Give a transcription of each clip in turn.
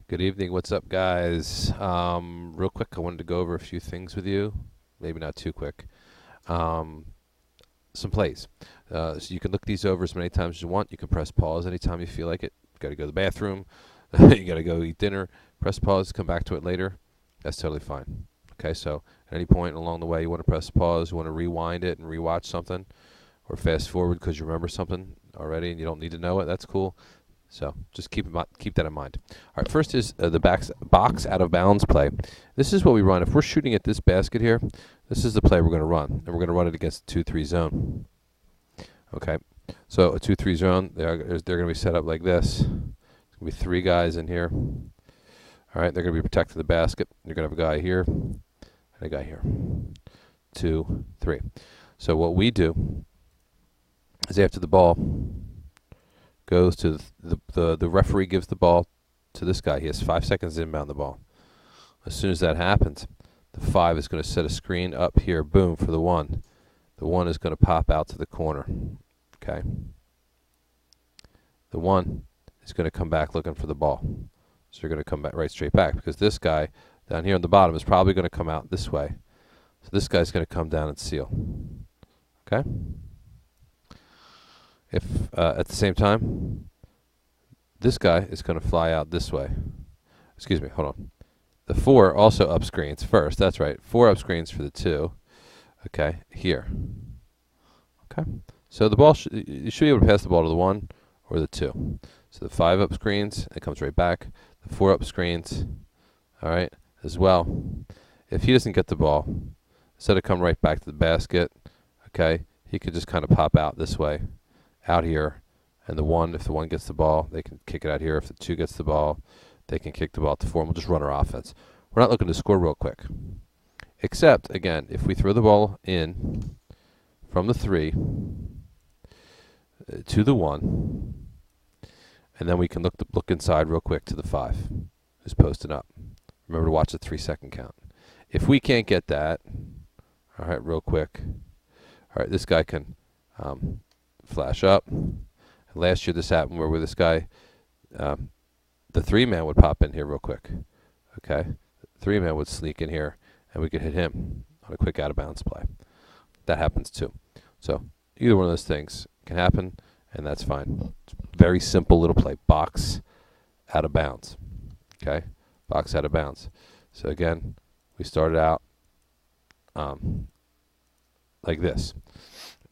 Good evening. What's up, guys? Real quick, I wanted to go over a few things with you. Maybe not too quick. Um, some plays. So you can look these over as many times as you want. You can press pause anytime you feel like it. You got to go to the bathroom. You got to go eat dinner. Press pause. Come back to it later. That's totally fine. Okay. So at any point along the way, you want to press pause. You want to rewind it and rewatch something, or fast forward because you remember something already and you don't need to know it. That's cool. So just keep that in mind. All right, first is the box out of bounds play. This is what we run. If we're shooting at this basket here, this is the play we're going to run. And we're going to run it against a 2-3 zone. Okay, so a 2-3 zone, they're going to be set up like this. There's going to be 3 guys in here. All right, they're going to be protecting the basket. You're going to have a guy here and a guy here. 2, 3. So what we do is after the ball goes to the referee gives the ball to this guy. He has 5 seconds to inbound the ball. As soon as that happens, the 5 is going to set a screen up here, boom, for the 1. The 1 is going to pop out to the corner. Okay. The 1 is going to come back looking for the ball. So you're going to come back right straight back because this guy down here on the bottom is probably going to come out this way. So this guy's going to come down and seal. Okay? If at the same time, this guy is going to fly out this way. Excuse me, hold on. The 4 also up screens first. That's right. 4 up screens for the 2. Okay, here. Okay. So the ball, you should be able to pass the ball to the 1 or the 2. So the 5 up screens, it comes right back. The 4 up screens, all right, as well. If he doesn't get the ball, instead of come right back to the basket, okay, he could just kind of pop out this way. Out here, and the 1, if the 1 gets the ball, they can kick it out here. If the 2 gets the ball, they can kick the ball to 4, and we'll just run our offense. We're not looking to score real quick. Except, again, if we throw the ball in from the 3 to the 1, and then we can look inside real quick to the 5 who's posted up. Remember to watch the 3-second count. If we can't get that, all right, real quick, all right, this guy can flash up. Last year this happened where this guy, the 3-man would pop in here real quick. Okay, the 3-man would sneak in here, and we could hit him on a quick out of bounds play. That happens too. So either one of those things can happen, and that's fine. It's a very simple little play. Box out of bounds. Okay, box out of bounds. So again, we started out like this.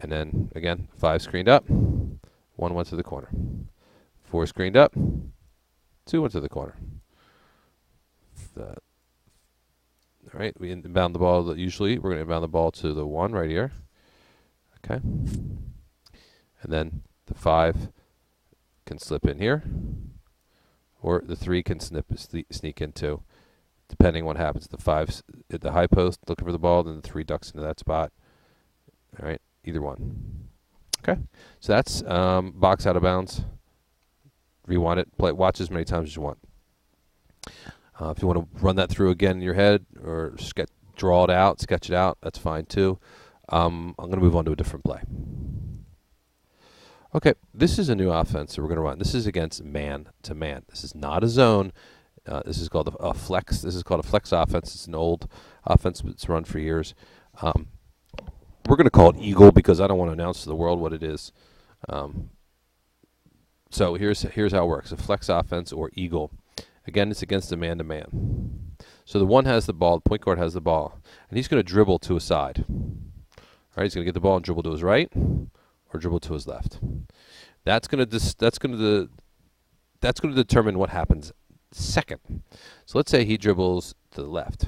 And then, again, 5 screened up, 1 went to the corner. 4 screened up, 2 went to the corner. All right, we inbound the ball. Usually, we're going to inbound the ball to the 1 right here. Okay. And then the 5 can slip in here, or the 3 can sneak in too, depending what happens. The 5's at the high post looking for the ball, then the 3 ducks into that spot. All right. Either one. Okay, so that's box out of bounds. Rewind it, watch as many times as you want. If you want to run that through again in your head or draw it out, sketch it out, that's fine too. I'm going to move on to a different play. Okay, this is a new offense that we're going to run. This is against man-to-man. This is not a zone. This is called a flex. This is called a flex offense. It's an old offense that's run for years. We're going to call it Eagle because I don't want to announce to the world what it is. So here's how it works. A flex offense or Eagle. Again, it's against a man-to-man. So the 1 has the ball, the point guard has the ball, and he's going to dribble to a side. All right, he's going to get the ball and dribble to his right or dribble to his left. That's going to determine what happens second. So let's say he dribbles to the left.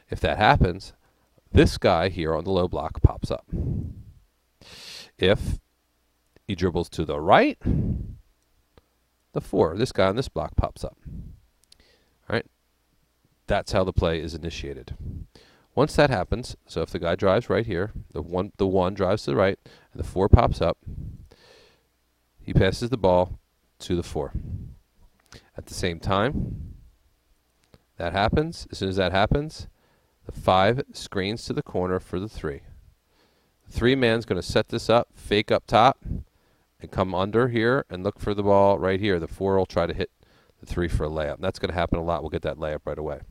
If that happens, this guy here on the low block pops up. If he dribbles to the right, the 4, this guy on this block pops up. All right, that's how the play is initiated. Once that happens, so if the guy drives right here, the one drives to the right, and the 4 pops up, he passes the ball to the 4. At the same time, that happens. As soon as that happens, the 5 screens to the corner for the 3. The 3-man's going to set this up, fake up top, and come under here and look for the ball right here. The 4 will try to hit the 3 for a layup. And that's going to happen a lot. We'll get that layup right away.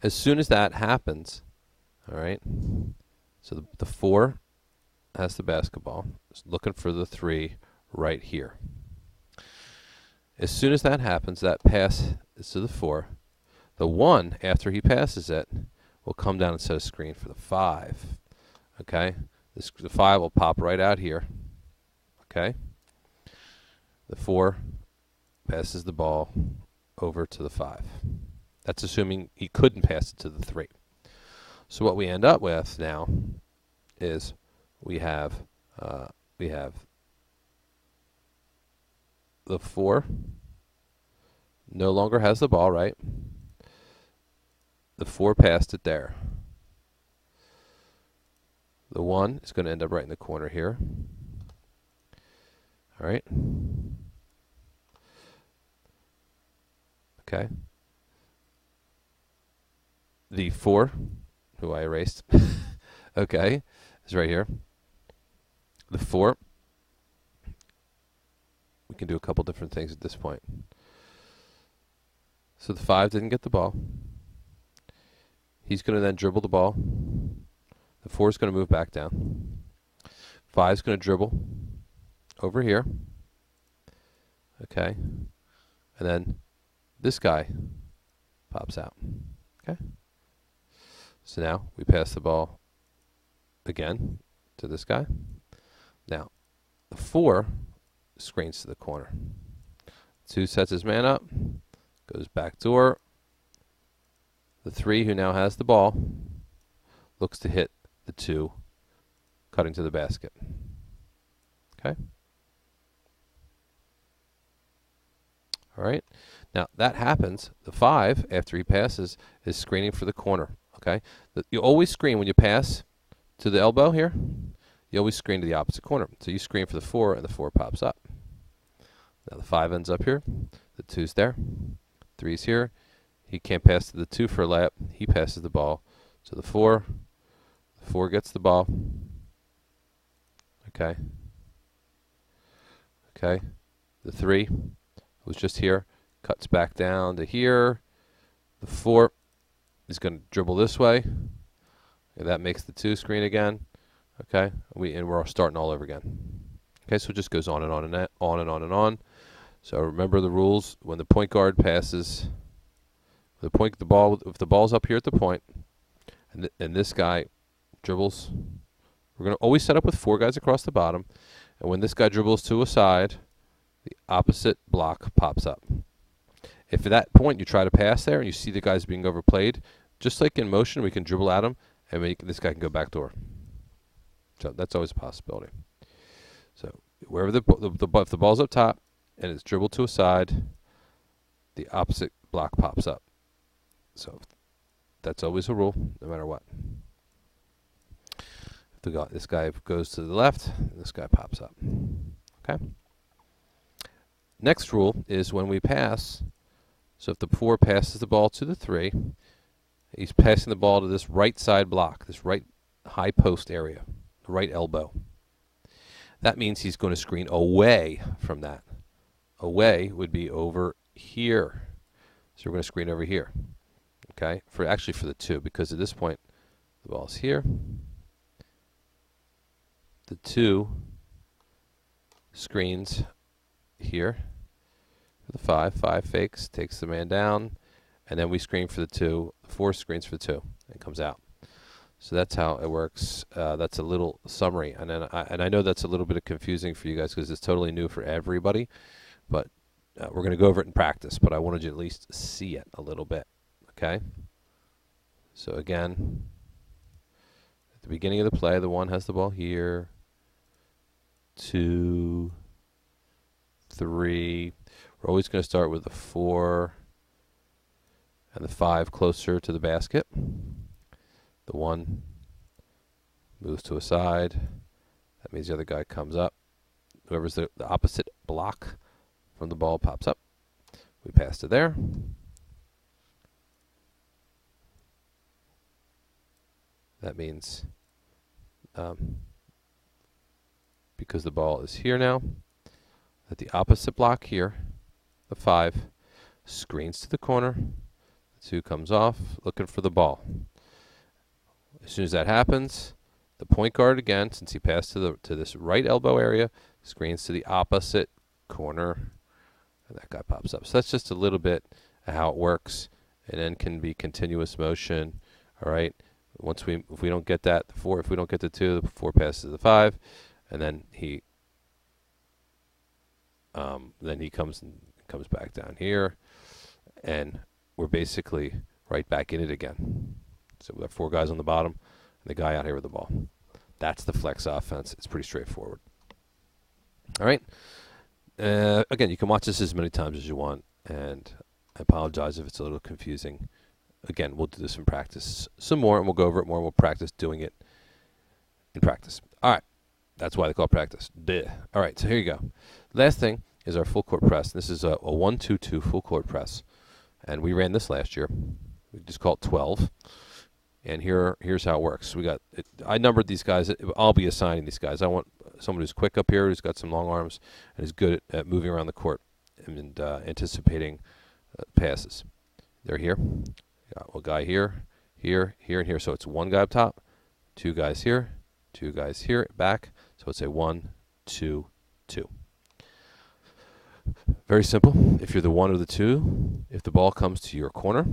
As soon as that happens, all right, so the 4 has the basketball. It's looking for the 3 right here. As soon as that happens, that pass is to the 4. The 1, after he passes it, will come down and set a screen for the 5. Okay? The 5 will pop right out here. Okay? The 4 passes the ball over to the 5. That's assuming he couldn't pass it to the 3. So what we end up with now is we have the 4 no longer has the ball, right? The 4 passed it there. The 1 is going to end up right in the corner here. All right. Okay. The 4, who I erased, okay, is right here. The 4, we can do a couple different things at this point. So the 5 didn't get the ball. He's going to then dribble the ball. The 4 is going to move back down. 5 is going to dribble over here. Okay. And then this guy pops out. Okay. So now we pass the ball again to this guy. Now, the 4 screens to the corner. 2 sets his man up, goes back door. The 3, who now has the ball, looks to hit the 2, cutting to the basket. Okay? All right. Now, that happens. The 5, after he passes, is screening for the corner. Okay? You always screen when you pass to the elbow here. You always screen to the opposite corner. So you screen for the 4, and the 4 pops up. Now, the 5 ends up here. The 2's there. 3's here. He can't pass to the 2 for a layup. He passes the ball to the 4. The 4 gets the ball. Okay. Okay. The 3 was just here. Cuts back down to here. The 4 is going to dribble this way. And that makes the 2 screen again. Okay. And we're starting all over again. Okay, so it just goes on and on and on and on and on. So remember the rules. When the point guard passes if the ball's up here at the point, and this guy dribbles, we're going to always set up with 4 guys across the bottom. And when this guy dribbles to a side, the opposite block pops up. If at that point you try to pass there and you see the guys being overplayed, just like in motion, we can dribble at him and this guy can go back door. So that's always a possibility. So wherever if the ball's up top and it's dribbled to a side, the opposite block pops up. So that's always a rule, no matter what. If this guy goes to the left, this guy pops up. Okay. Next rule is when we pass. So if the 4 passes the ball to the 3, he's passing the ball to this right side block, this right high post area, the right elbow. That means he's going to screen away from that. Away would be over here. So we're going to screen over here. Okay, actually for the 2, because at this point the ball's here. The 2 screens here for the 5. 5 fakes, takes the man down, and then we screen for the 2. The 4 screens for the 2 and comes out. So that's how it works. That's a little summary, and then I know that's a little bit confusing for you guys because it's totally new for everybody, but we're going to go over it in practice. But I wanted you to at least see it a little bit. Okay. So again, at the beginning of the play, the 1 has the ball here. 2, 3. We're always going to start with the 4 and the 5 closer to the basket. The 1 moves to a side. That means the other guy comes up. Whoever's the opposite block from the ball pops up. We pass to there. That means because the ball is here now, that the opposite block here the 5, screens to the corner, the 2 comes off, looking for the ball. As soon as that happens, the point guard again, since he passed to this right elbow area, screens to the opposite corner, and that guy pops up. So that's just a little bit of how it works, and then can be continuous motion. All right. If we don't get that, the 4, if we don't get the 2, the 4 passes to the 5, and then he comes back down here, and we're basically right back in it again. So we have 4 guys on the bottom, and the guy out here with the ball. That's the flex offense. It's pretty straightforward. All right. Again, you can watch this as many times as you want, and I apologize if it's a little confusing. Again, we'll do this in practice some more, and we'll go over it more, and we'll practice doing it in practice. All right. That's why they call it practice. Duh. All right, so here you go. Last thing is our full court press. This is a 1-2-2 full court press, and we ran this last year. We just call it 12, and here's how it works. I numbered these guys. I'll be assigning these guys. I want someone who's quick up here, who's got some long arms, and is good at moving around the court and anticipating passes. They're here. Got a guy here, here, here, and here. So it's 1 guy up top, 2 guys here, 2 guys here, back. So it's a 1, 2, 2. Very simple. If you're the 1 or the 2, if the ball comes to your corner,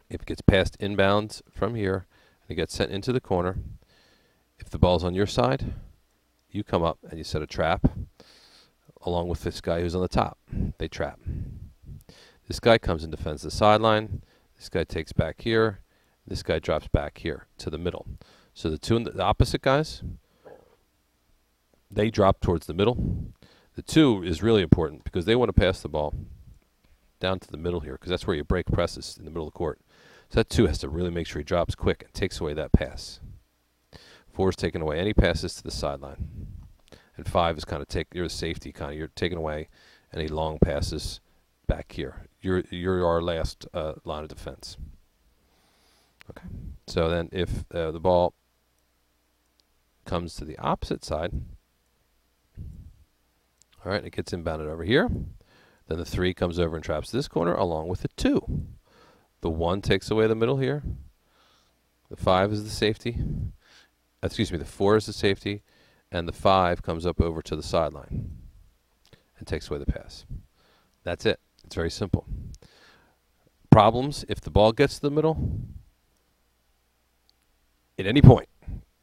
if it gets passed inbounds from here, and it gets sent into the corner, if the ball's on your side, you come up and you set a trap along with this guy who's on the top. They trap. This guy comes and defends the sideline. This guy takes back here. This guy drops back here to the middle. So the 2 the opposite guys, they drop towards the middle. The 2 is really important because they want to pass the ball down to the middle here, because that's where you break presses, in the middle of the court. So that 2 has to really make sure he drops quick and takes away that pass. 4 is taking away any passes to the sideline. And 5 is kind of you're the safety kind of. You're taking away any long passes back here. You're our last line of defense. Okay. So then if the ball comes to the opposite side, all right, it gets inbounded over here. Then the 3 comes over and traps this corner along with the 2. The 1 takes away the middle here. The 5 is the safety. Excuse me, the 4 is the safety. And the 5 comes up over to the sideline and takes away the pass. That's it. It's very simple. Problems, if the ball gets to the middle, at any point,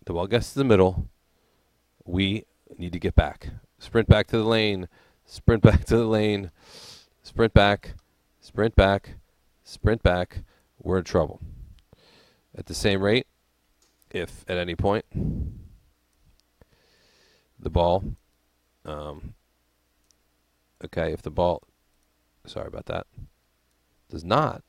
the ball gets to the middle, we need to get back. Sprint back to the lane, sprint back to the lane, sprint back, sprint back, sprint back. We're in trouble. At the same rate, if at any point the ball, if the ball, sorry about that, does not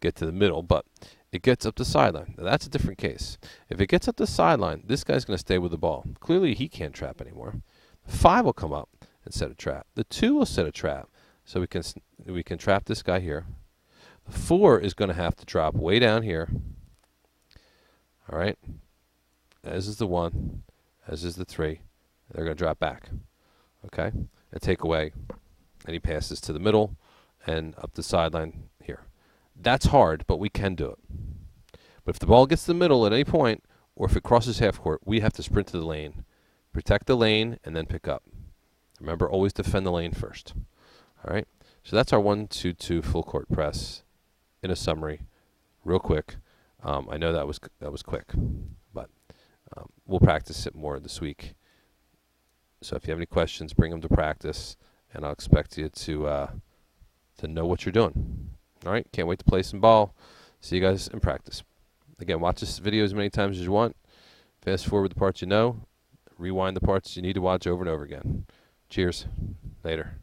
get to the middle, but it gets up the sideline. Now that's a different case. If it gets up the sideline, this guy's going to stay with the ball. Clearly he can't trap anymore. 5 will come up and set a trap. The 2 will set a trap, so we can trap this guy here. The 4 is going to have to drop way down here. All right, as is the 1, as is the 3. They're going to drop back, okay, and take away any passes to the middle and up the sideline here. That's hard, but we can do it. But if the ball gets to the middle at any point, or if it crosses half court, we have to sprint to the lane, protect the lane, and then pick up. Remember, always defend the lane first. All right, so that's our 1-2-2 full court press in a summary, real quick. I know that was quick, but we'll practice it more this week. So if you have any questions, bring them to practice, and I'll expect you to know what you're doing. All right, can't wait to play some ball. See you guys in practice. Again, watch this video as many times as you want. Fast forward the parts you know. Rewind the parts you need to watch over and over again. Cheers. Later.